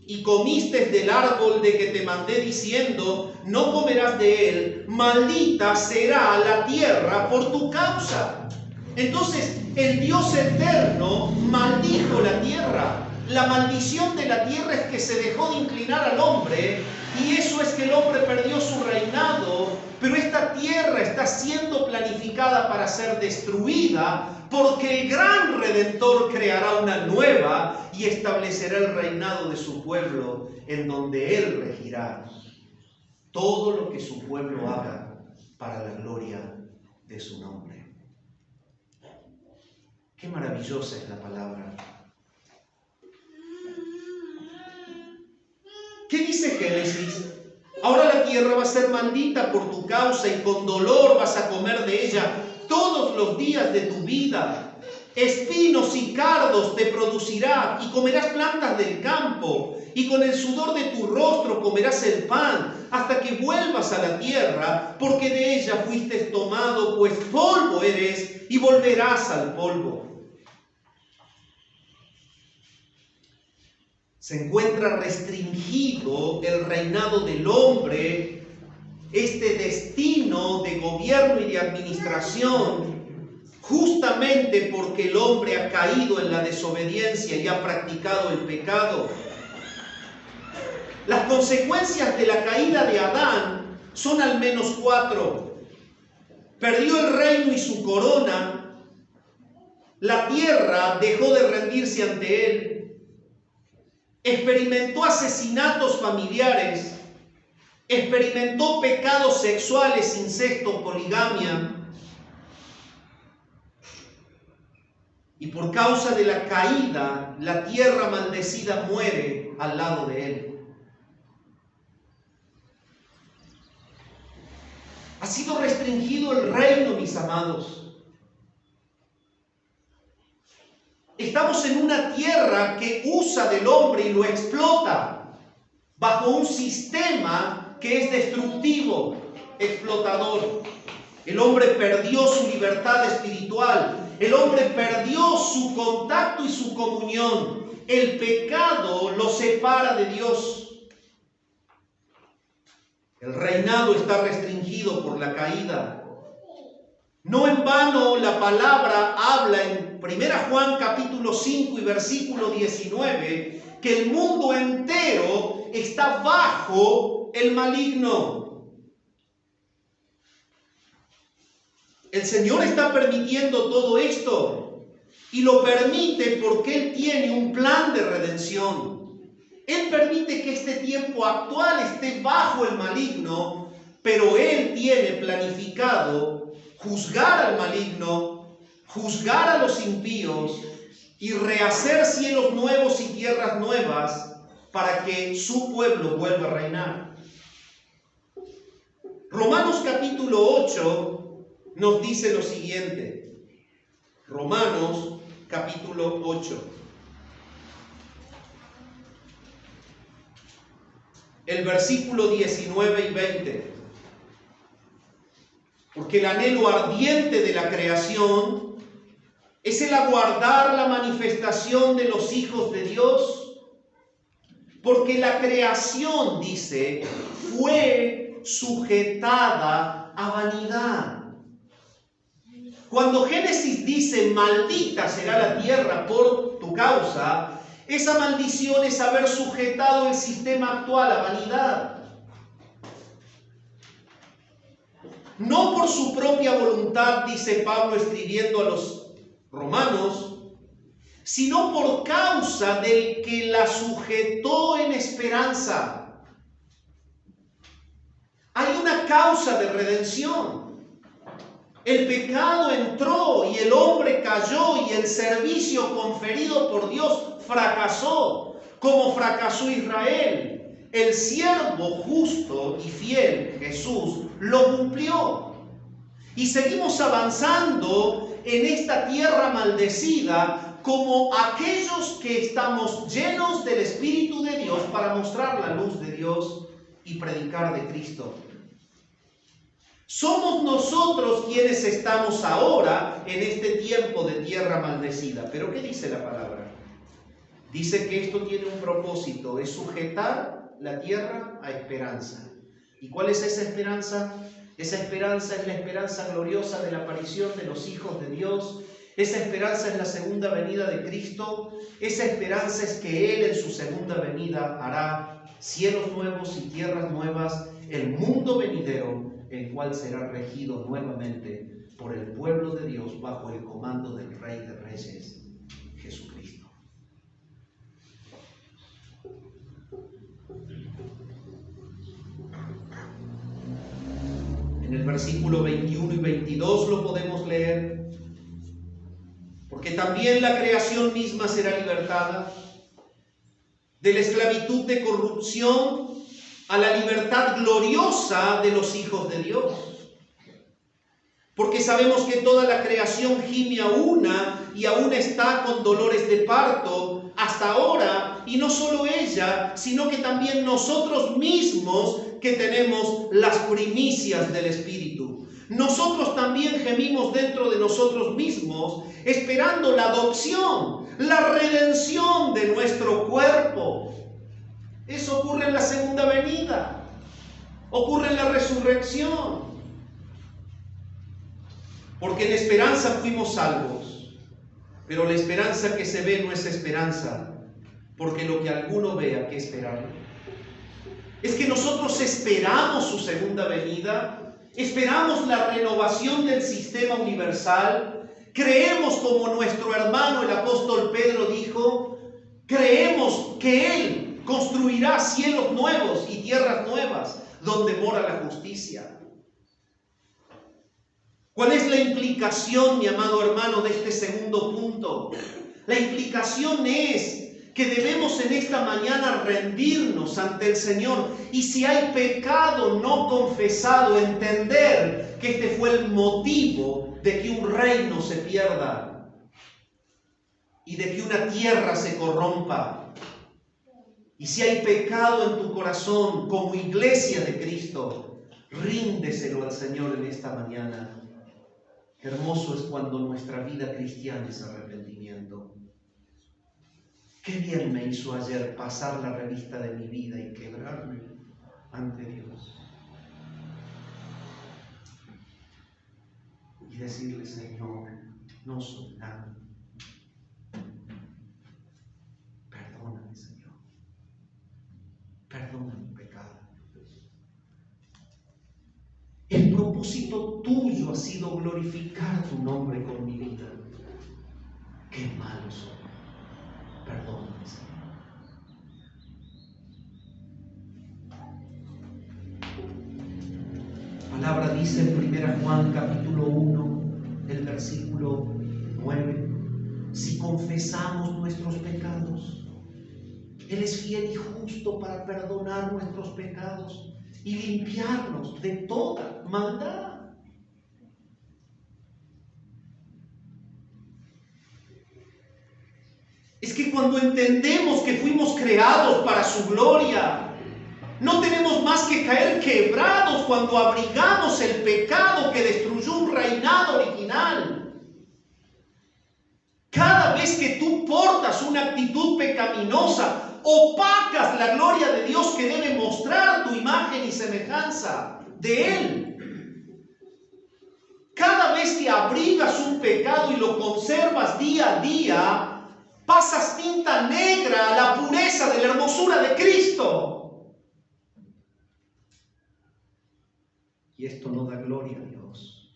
y comiste del árbol de que te mandé diciendo: no comerás de él, maldita será la tierra por tu causa. Entonces el Dios eterno maldijo la tierra La maldición de la tierra es que se dejó de inclinar al hombre, y eso es que el hombre perdió su reinado, pero esta tierra está siendo planificada para ser destruida, porque el gran Redentor creará una nueva y establecerá el reinado de su pueblo, en donde Él regirá todo lo que su pueblo haga para la gloria de su nombre. Qué maravillosa es la palabra. ¿Qué dice Génesis? Ahora la tierra va a ser maldita por tu causa y con dolor vas a comer de ella todos los días de tu vida. Espinos y cardos te producirá y comerás plantas del campo, y con el sudor de tu rostro comerás el pan hasta que vuelvas a la tierra, porque de ella fuiste tomado, pues polvo eres y volverás al polvo. Se encuentra restringido el reinado del hombre, este destino de gobierno y de administración, justamente porque el hombre ha caído en la desobediencia y ha practicado el pecado. Las consecuencias de la caída de Adán son al menos 4. Perdió el reino y su corona. La tierra dejó de rendirse ante él. Experimentó asesinatos familiares, experimentó pecados sexuales, incesto, poligamia. Y por causa de la caída, la tierra maldecida muere al lado de él. Ha sido restringido el reino, mis amados. Estamos en una tierra que usa del hombre y lo explota bajo un sistema que es destructivo, explotador. El hombre perdió su libertad espiritual. El hombre perdió su contacto y su comunión. El pecado lo separa de Dios. El reinado está restringido por la caída. No en vano la palabra habla en 1 Juan capítulo 5 y versículo 19 que el mundo entero está bajo el maligno. El Señor está permitiendo todo esto y lo permite porque Él tiene un plan de redención. Él permite que este tiempo actual esté bajo el maligno, pero Él tiene planificado juzgar al maligno, juzgar a los impíos y rehacer cielos nuevos y tierras nuevas para que su pueblo vuelva a reinar. Romanos capítulo 8 nos dice lo siguiente. Romanos capítulo 8. El versículo 19 y 20. Porque el anhelo ardiente de la creación es el aguardar la manifestación de los hijos de Dios. Porque la creación, dice, fue sujetada a vanidad. Cuando Génesis dice, maldita será la tierra por tu causa, esa maldición es haber sujetado el sistema actual a vanidad. No por su propia voluntad, dice Pablo escribiendo a los romanos, sino por causa del que la sujetó en esperanza. Hay una causa de redención. El pecado entró y el hombre cayó y el servicio conferido por Dios fracasó, como fracasó Israel. El siervo justo y fiel, Jesús, lo cumplió. Y seguimos avanzando en esta tierra maldecida como aquellos que estamos llenos del Espíritu de Dios para mostrar la luz de Dios y predicar de Cristo. Somos nosotros quienes estamos ahora en este tiempo de tierra maldecida. ¿Pero qué dice la palabra? Dice que esto tiene un propósito, es sujetar la tierra a esperanza. ¿Y cuál es esa esperanza? Esa esperanza es la esperanza gloriosa de la aparición de los hijos de Dios Esa esperanza es la segunda venida de Cristo. Esa esperanza es que Él en su segunda venida hará cielos nuevos y tierras nuevas, el mundo venidero, el cual será regido nuevamente por el pueblo de Dios bajo el comando del Rey de Reyes, Jesucristo. En el versículo 21 y 22 lo podemos leer. Porque también la creación misma será libertada de la esclavitud de corrupción a la libertad gloriosa de los hijos de Dios. Porque sabemos que toda la creación gime a una y aún está con dolores de parto hasta ahora, y no solo ella, sino que también nosotros mismos que tenemos las primicias del Espíritu. Nosotros también gemimos dentro de nosotros mismos, esperando la adopción, la redención de nuestro cuerpo. Eso ocurre en la segunda venida, ocurre en la resurrección. Porque en esperanza fuimos salvos, pero la esperanza que se ve no es esperanza, porque lo que alguno vea, ¿qué esperar? Es que nosotros esperamos su segunda venida. Esperamos la renovación del sistema universal. Creemos, como nuestro hermano el apóstol Pedro dijo, creemos que Él construirá cielos nuevos y tierras nuevas donde mora la justicia. ¿Cuál es la implicación, mi amado hermano, de este segundo punto? La implicación es que debemos en esta mañana rendirnos ante el Señor, y si hay pecado no confesado, entender que este fue el motivo de que un reino se pierda y de que una tierra se corrompa. Y si hay pecado en tu corazón como iglesia de Cristo, ríndeselo al Señor en esta mañana. Qué hermoso es cuando nuestra vida cristiana es arrepentimiento. Qué bien me hizo ayer pasar la revista de mi vida y quebrarme ante Dios. Y decirle, Señor, no soy nada. Perdóname, Señor. Perdona mi pecado. El propósito tuyo ha sido glorificar tu nombre con mi vida. Qué malo soy. Perdóname, Señor. La palabra dice en 1 Juan capítulo 1, el versículo 9, si confesamos nuestros pecados, Él es fiel y justo para perdonar nuestros pecados y limpiarnos de toda maldad. Es que cuando entendemos que fuimos creados para su gloria, no tenemos más que caer quebrados cuando abrigamos el pecado que destruyó un reinado original. Cada vez que tú portas una actitud pecaminosa, opacas la gloria de Dios que debe mostrar tu imagen y semejanza de Él. Cada vez que abrigas un pecado y lo conservas día a día, pasas tinta negra a la pureza de la hermosura de Cristo. Y esto no da gloria a Dios.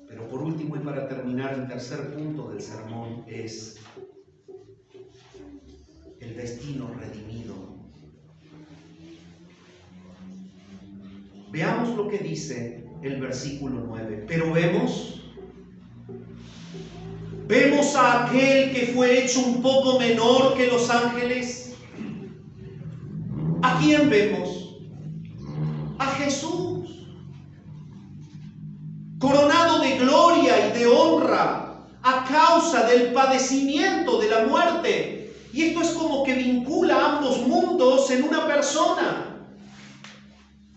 Pero por último, y para terminar, el tercer punto del sermón es el destino redimido. Veamos lo que dice el versículo 9. Pero vemos a aquel que fue hecho un poco menor que los ángeles. ¿A quién vemos? A Jesús, coronado de gloria y de honra a causa del padecimiento de la muerte. Y esto es como que vincula ambos mundos en una persona.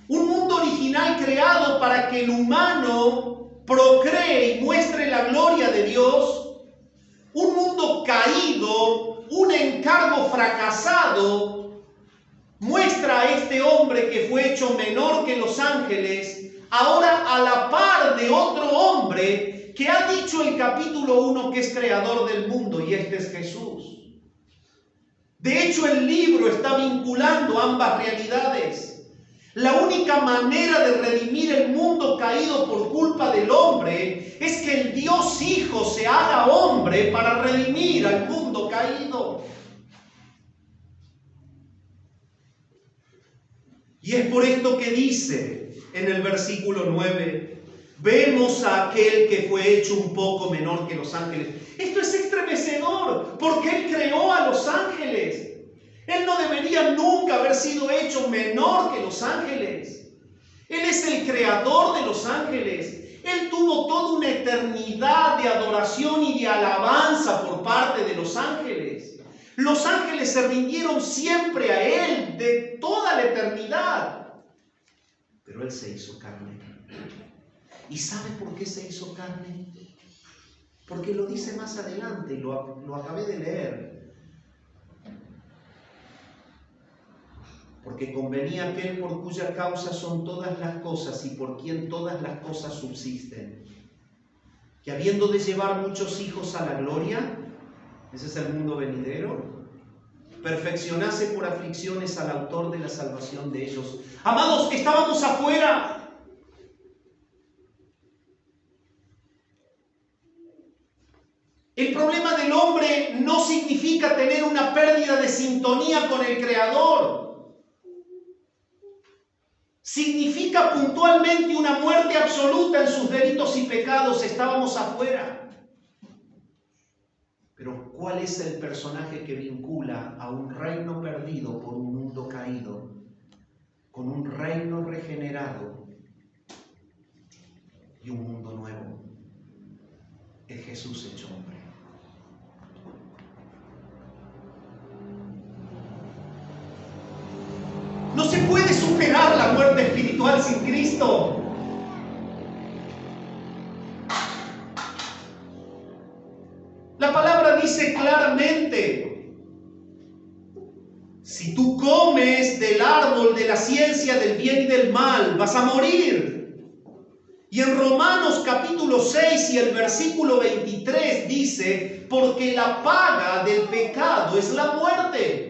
Un mundo original creado para que el humano procree y muestre la gloria de Dios. Un mundo caído, un encargo fracasado, muestra a este hombre que fue hecho menor que los ángeles ahora a la par de otro hombre que ha dicho el capítulo 1 que es creador del mundo, y este es Jesús. De hecho, el libro está vinculando ambas realidades. La única manera de redimir el mundo caído por culpa del hombre es que el Dios Hijo se haga hombre para redimir al mundo caído. Y es por esto que dice en el versículo 9, vemos a aquel que fue hecho un poco menor que los ángeles. Esto es estremecedor, porque Él creó a los ángeles. Él no debería nunca haber sido hecho menor que los ángeles. Él es el creador de los ángeles. Él tuvo toda una eternidad de adoración y de alabanza por parte de los ángeles. Los ángeles se rindieron siempre a Él de toda la eternidad. Pero Él se hizo carne. ¿Y sabe por qué se hizo carne? Porque lo dice más adelante, lo acabé de leer. Porque convenía aquel por cuya causa son todas las cosas y por quien todas las cosas subsisten, que habiendo de llevar muchos hijos a la gloria, ese es el mundo venidero, perfeccionase por aflicciones al autor de la salvación de ellos. Amados, estábamos afuera. El problema del hombre no significa tener una pérdida de sintonía con el Creador. Significa puntualmente una muerte absoluta en sus delitos y pecados. Estábamos afuera. Pero ¿cuál es el personaje que vincula a un reino perdido por un mundo caído con un reino regenerado y un mundo nuevo? Es Jesús hecho hombre. No se puede superar la muerte espiritual sin Cristo. La palabra dice claramente, si tú comes del árbol de la ciencia del bien y del mal, vas a morir. Y en Romanos capítulo 6 y el versículo 23 dice, porque la paga del pecado es la muerte.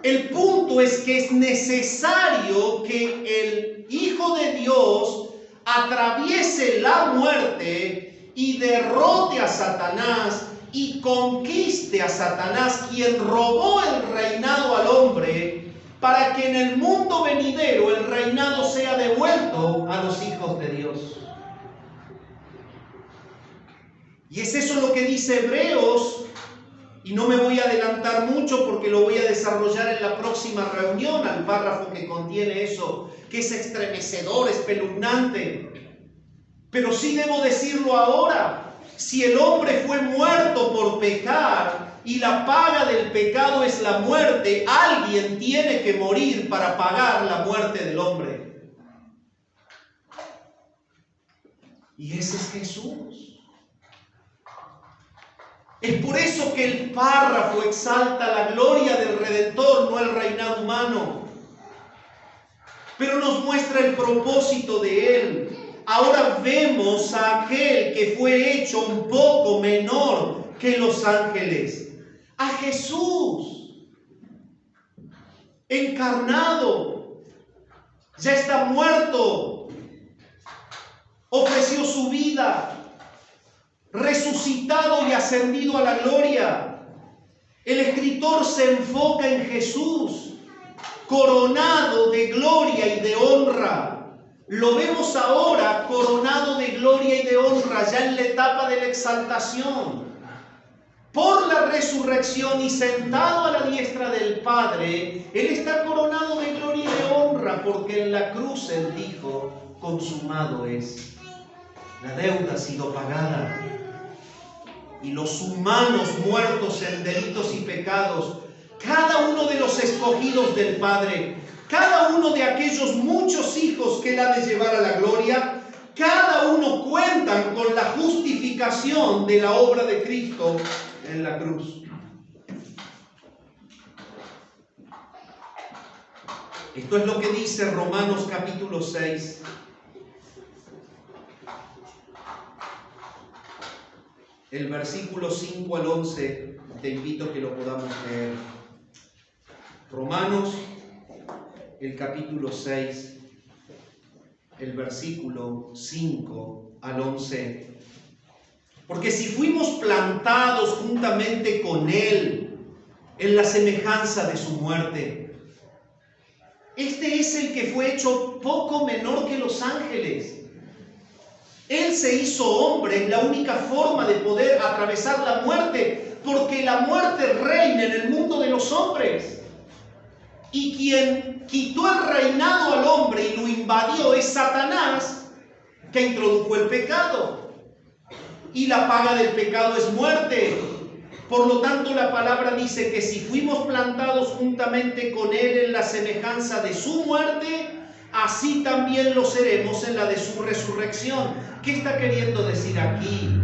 El punto es que es necesario que el Hijo de Dios atraviese la muerte y derrote a Satanás y conquiste a Satanás, quien robó el reinado al hombre, para que en el mundo venidero el reinado sea devuelto a los hijos de Dios. Y es eso lo que dice Hebreos. Y no me voy a adelantar mucho porque lo voy a desarrollar en la próxima reunión, al párrafo que contiene eso, que es estremecedor, espeluznante. Pero sí debo decirlo ahora. Si el hombre fue muerto por pecar y la paga del pecado es la muerte, alguien tiene que morir para pagar la muerte del hombre. Y ese es Jesús. Es por eso que el párrafo exalta la gloria del Redentor, no el reinado humano. Pero nos muestra el propósito de Él. Ahora vemos a aquel que fue hecho un poco menor que los ángeles. A Jesús, encarnado, ya está muerto, ofreció su vida, resucitado y ascendido a la gloria. El escritor se enfoca en Jesús, coronado de gloria y de honra. Lo vemos ahora coronado de gloria y de honra, ya en la etapa de la exaltación. Por la resurrección y sentado a la diestra del Padre, Él está coronado de gloria y de honra, porque en la cruz Él dijo, consumado es. La deuda ha sido pagada. Y los humanos muertos en delitos y pecados, cada uno de los escogidos del Padre, cada uno de aquellos muchos hijos que Él ha de llevar a la gloria, cada uno cuentan con la justificación de la obra de Cristo en la cruz. Esto es lo que dice Romanos capítulo 6. El versículo 5 al 11, te invito a que lo podamos leer. Romanos, el capítulo 6, el versículo 5 al 11. Porque si fuimos plantados juntamente con Él en la semejanza de su muerte, este es el que fue hecho poco menor que los ángeles. Él se hizo hombre, la única forma de poder atravesar la muerte, porque la muerte reina en el mundo de los hombres. Y quien quitó el reinado al hombre y lo invadió es Satanás, que introdujo el pecado. Y la paga del pecado es muerte. Por lo tanto, la palabra dice que si fuimos plantados juntamente con Él en la semejanza de su muerte, así también lo seremos en la de su resurrección. ¿Qué está queriendo decir aquí?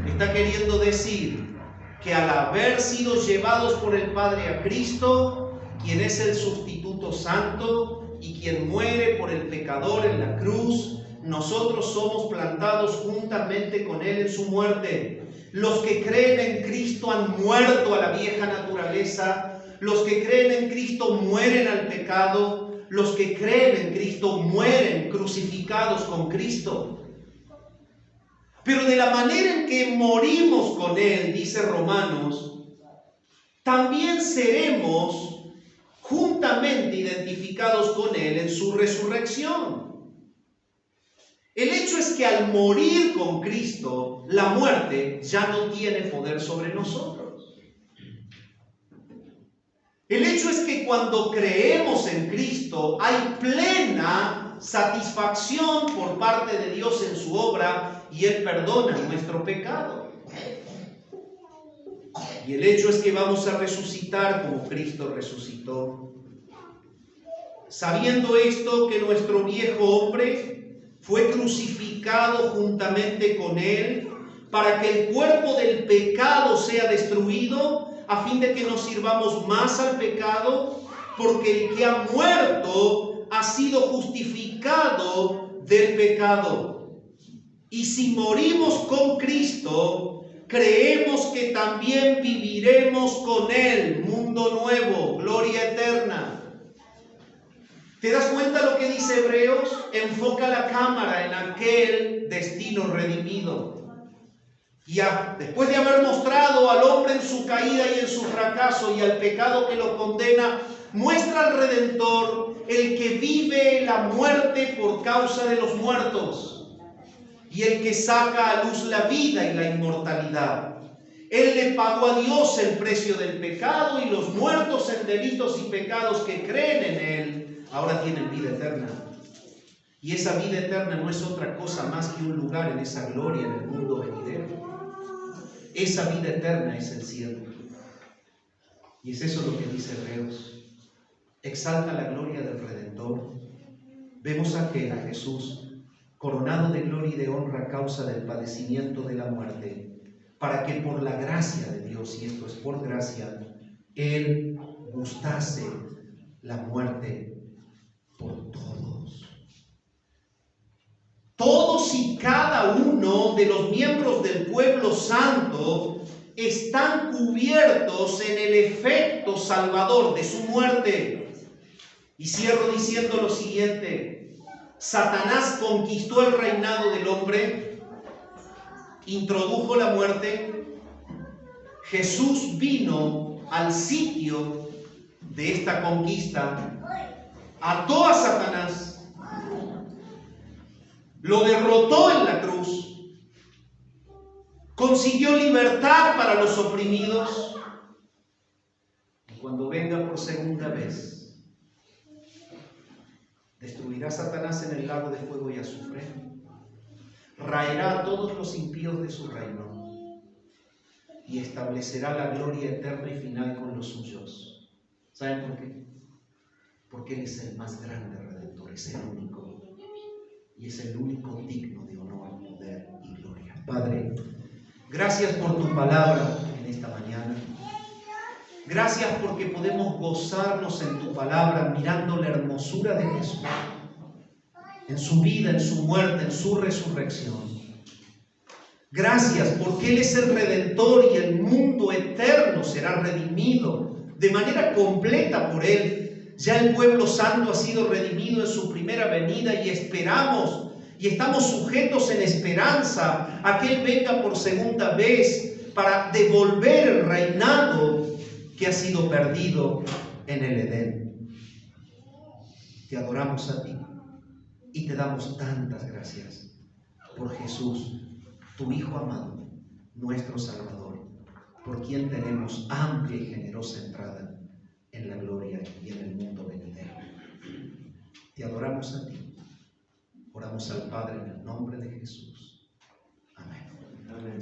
Está queriendo decir que al haber sido llevados por el Padre a Cristo, quien es el sustituto santo y quien muere por el pecador en la cruz, nosotros somos plantados juntamente con Él en su muerte. Los que creen en Cristo han muerto a la vieja naturaleza. Los que creen en Cristo mueren al pecado. Los que creen en Cristo mueren crucificados con Cristo. Pero de la manera en que morimos con Él, dice Romanos, también seremos juntamente identificados con Él en su resurrección. El hecho es que al morir con Cristo, la muerte ya no tiene poder sobre nosotros. El hecho es que cuando creemos en Cristo, hay plena satisfacción por parte de Dios en su obra y Él perdona nuestro pecado. Y el hecho es que vamos a resucitar como Cristo resucitó. Sabiendo esto, que nuestro viejo hombre fue crucificado juntamente con Él para que el cuerpo del pecado sea destruido, a fin de que no sirvamos más al pecado, porque el que ha muerto ha sido justificado del pecado. Y si morimos con Cristo, creemos que también viviremos con Él, mundo nuevo, gloria eterna. ¿Te das cuenta lo que dice Hebreos? Enfoca la cámara en aquel destino redimido. Ya, después de haber mostrado al hombre en su caída y en su fracaso y al pecado que lo condena, muestra al Redentor, el que vive la muerte por causa de los muertos y el que saca a luz la vida y la inmortalidad. Él le pagó a Dios el precio del pecado y los muertos en delitos y pecados que creen en Él ahora tienen vida eterna. Y esa vida eterna no es otra cosa más que un lugar en esa gloria en el mundo venidero. Esa vida eterna es el cielo. Y es eso lo que dice Hebreos. Exalta la gloria del Redentor. Vemos a aquel, a Jesús, coronado de gloria y de honra a causa del padecimiento de la muerte, para que por la gracia de Dios, y esto es por gracia, Él gustase la muerte por todos. Todos y cada uno de los miembros del pueblo santo están cubiertos en el efecto salvador de su muerte. Y cierro diciendo lo siguiente: Satanás conquistó el reinado del hombre, introdujo la muerte. Jesús vino al sitio de esta conquista, ató a Satanás, lo derrotó en la cruz, consiguió libertad para los oprimidos, y cuando venga por segunda vez, destruirá a Satanás en el lago de fuego y azufre, raerá a todos los impíos de su reino y establecerá la gloria eterna y final con los suyos. ¿Saben por qué? Porque Él es el más grande Redentor, es el único, y es el único digno de honor, poder y gloria. Padre, gracias por tu palabra en esta mañana. Gracias porque podemos gozarnos en tu palabra mirando la hermosura de Jesús, en su vida, en su muerte, en su resurrección. Gracias porque Él es el Redentor y el mundo eterno será redimido de manera completa por Él. Ya el pueblo santo ha sido redimido en su primera venida y esperamos y estamos sujetos en esperanza a que Él venga por segunda vez para devolver el reinado que ha sido perdido en el Edén. Te adoramos a ti y te damos tantas gracias por Jesús, tu Hijo amado, nuestro Salvador, por quien tenemos amplia y generosa entrada en la gloria y en el mundo venidero. Te adoramos a ti. Oramos al Padre en el nombre de Jesús. Amén. Amén.